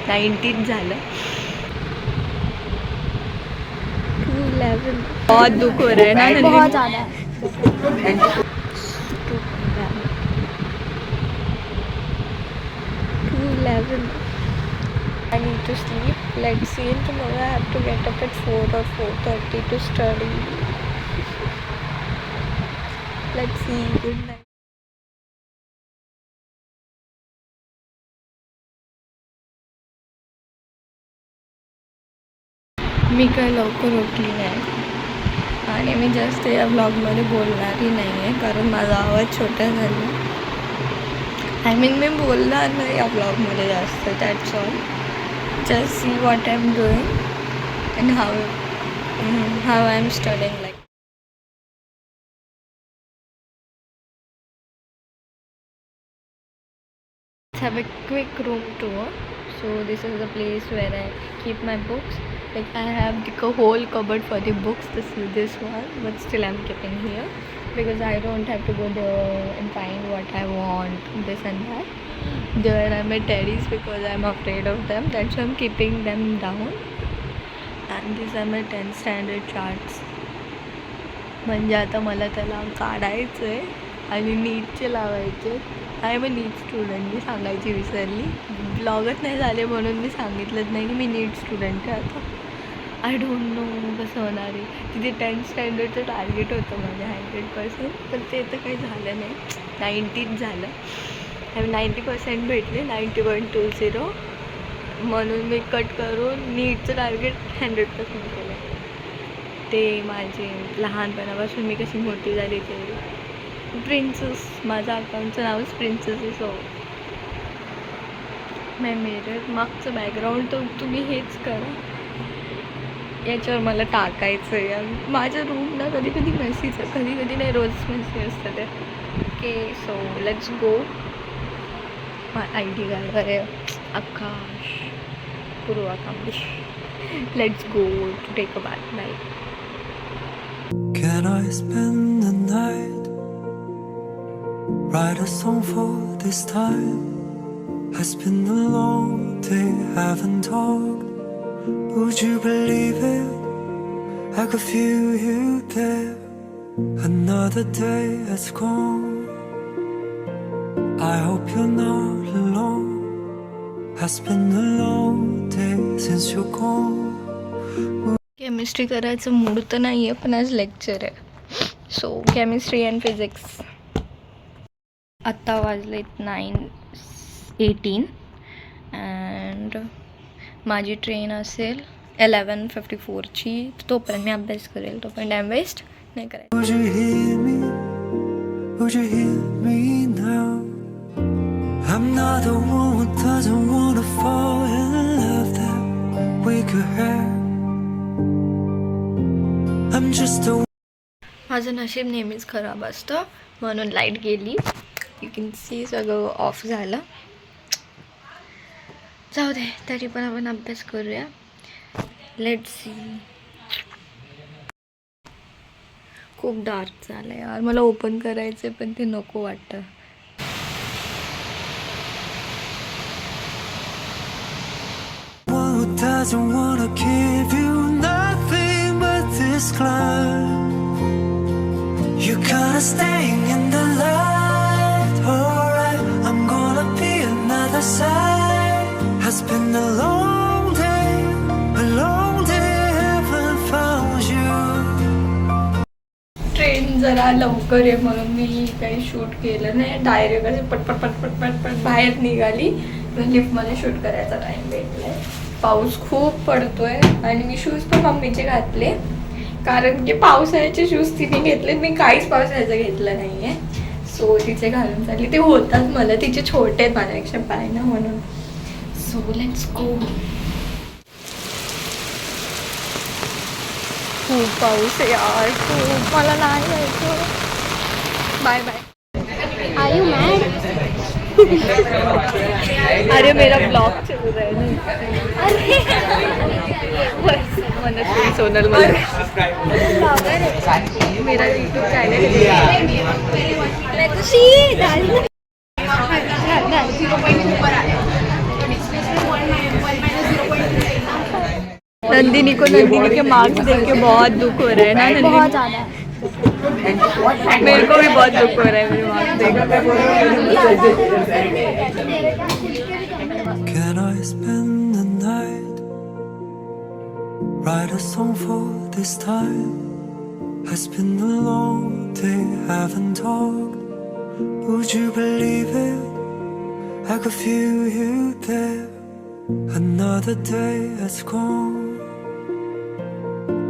19 झालं. 211 बहुत दुख हो रहा है ना, बहुत ज़्यादा. 211. I need to sleep. Let's see. And tomorrow I have to get up at 4 or 4:30 to study. Let's see. Good night. मी काय लवकर उठली नाही आणि मी जास्त या ब्लॉगमध्ये बोलणारही नाही आहे कारण माझा आवाज छोटा झाला. आय मीन मी बोलणार नाही या ब्लॉगमध्ये जास्त. That's all. Just see what I am doing and how I am studying like. Have a quick room tour. So this is the place where I keep my books. Like I have the whole cupboard for the books. This one, but still I'm keeping here because I don't have to go there and find what I want, this and that. There are my teddies because I'm afraid of them. That's why I'm keeping them down. And these are my 10th standard charts. म्हणजे आता मला त्याला काढायचं आहे आणि नीटचे लावायचे. I am a neat student. मी सांगायची विसरली. ब्लॉगच नाही झाले म्हणून मी सांगितलंच नाही की मी नीट स्टुडंट आहे आता. आय डोंट नो कसं होणार आहे. तिथे 10th स्टँडर्डचं टार्गेट होतं माझं 100%, पण ते तर काही झालं नाही. 90 झालं. 90% भेटले. 90.20. म्हणून मी कट करून नीटचं टार्गेट 100% केलं. ते माझे लहानपणापासून मी कशी मोठी झाली ते प्रिन्सेस. माझं अकाउंटचं नावच प्रिन्सेस आहे. सो मी मिरर मागचं बॅकग्राऊंड तर तुम्ही हेच करा. याच्यावर मला टाकायचं आहे. माझ्या रूम ना कधी कधी मेसीच आहे, कधी कधी नाही, रोज मेसी असतं ते. Okay so let's go. I D card आहे Akash Purvakansh. Let's go to take a bath. Bye. Can I spend the night? Write a song for this time. It's been a long day, haven't talked. Would you believe it? I could feel you there. Another day has gone. I hope you're not alone. It's been a long day since you're gone. Chemistry करायचं mood तर नाही आहे, पण आज lecture आहे. सो chemistry and physics. आत्ता वाजले 9:18 and माझी ट्रेन असेल 11:54ची. तोपर्यंत मी अभ्यास करेल. तोपर्यंत टाईम वेस्ट नाही करायचं. Would you hear me? Would you hear me now? I'm not the one who doesn't want to fall in love that we could have. I'm just a. माझं नशीब नेहमीच खराब असतं म्हणून लाईट गेली. यू कॅन सी सगळं of झालं. जाऊ दे, तरी पण आपण अभ्यास करूया. Let's see. खूप डार्क झालं यार. मला ओपन करायचं पण ते नको वाटतं. Who doesn't wanna give you nothing but this climb? You're kinda staying in the light. Alright, I'm gonna be another side. Has been a long day, haven't found you. Train जरा लवकर आहे म्हणून मी काही शूट केलं नाही. Direct असे पटपट पटपट पटपट बाहेर निघाली. लिफ्टमध्ये शूट करायचा टाईम भेटलाय. पाऊस खूप पडतोय आणि मी शूज पण मम्मीचे घातले कारण की पावसाळ्याचे शूज तिने घेतले. मी काहीच पावसाळ्याचं घेतलं नाही आहे. सो तिचे घालून चालली. ते होतात मला. तिचे छोटे आहेत माझ्यापेक्षा पाय ना म्हणून. So let's go. खूप पाऊस आहे यार. खूप. मला नाही जायचं. Bye bye. Are you mad? अरे मेरा ब्लॉग चल रहा है ना. सोनल मला मेरा यूट्यूब चैनल है. मैं खुशी डाल. 0.2 पर आ नंदिनी को नंदिनी के मार्क्स देख के बहुत दुख हो रहा है ना बहुत नंदिनी? ज़्यादा मेरे को भी बहुत दुख हो रहा है मेरे मार्क्स देख Can I spend the night? Write a song for this time. Has been a long day, haven't talked. Would you believe it? I could feel you there. Another day has gone.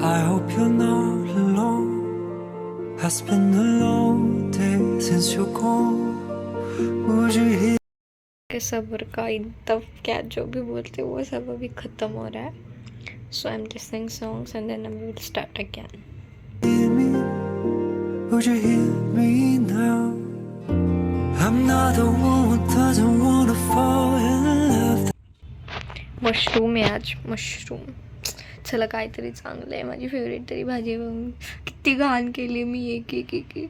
I hope you're not alone. Has been a long day since you're gone. Would you hear? सब्र का इतना क्या जो भी बोलते वो सब अभी ख़त्म हो रहा है. So I'm listening songs and then I will start again. Me? Would you hear me now? I'm not the one who doesn't wanna fall in love. Mushroom आहे आज मशरूम. चला काहीतरी चांगलं आहे. माझी फेवरेट तरी भाजी आहे. किती घाण केली मी एक एक एक एक.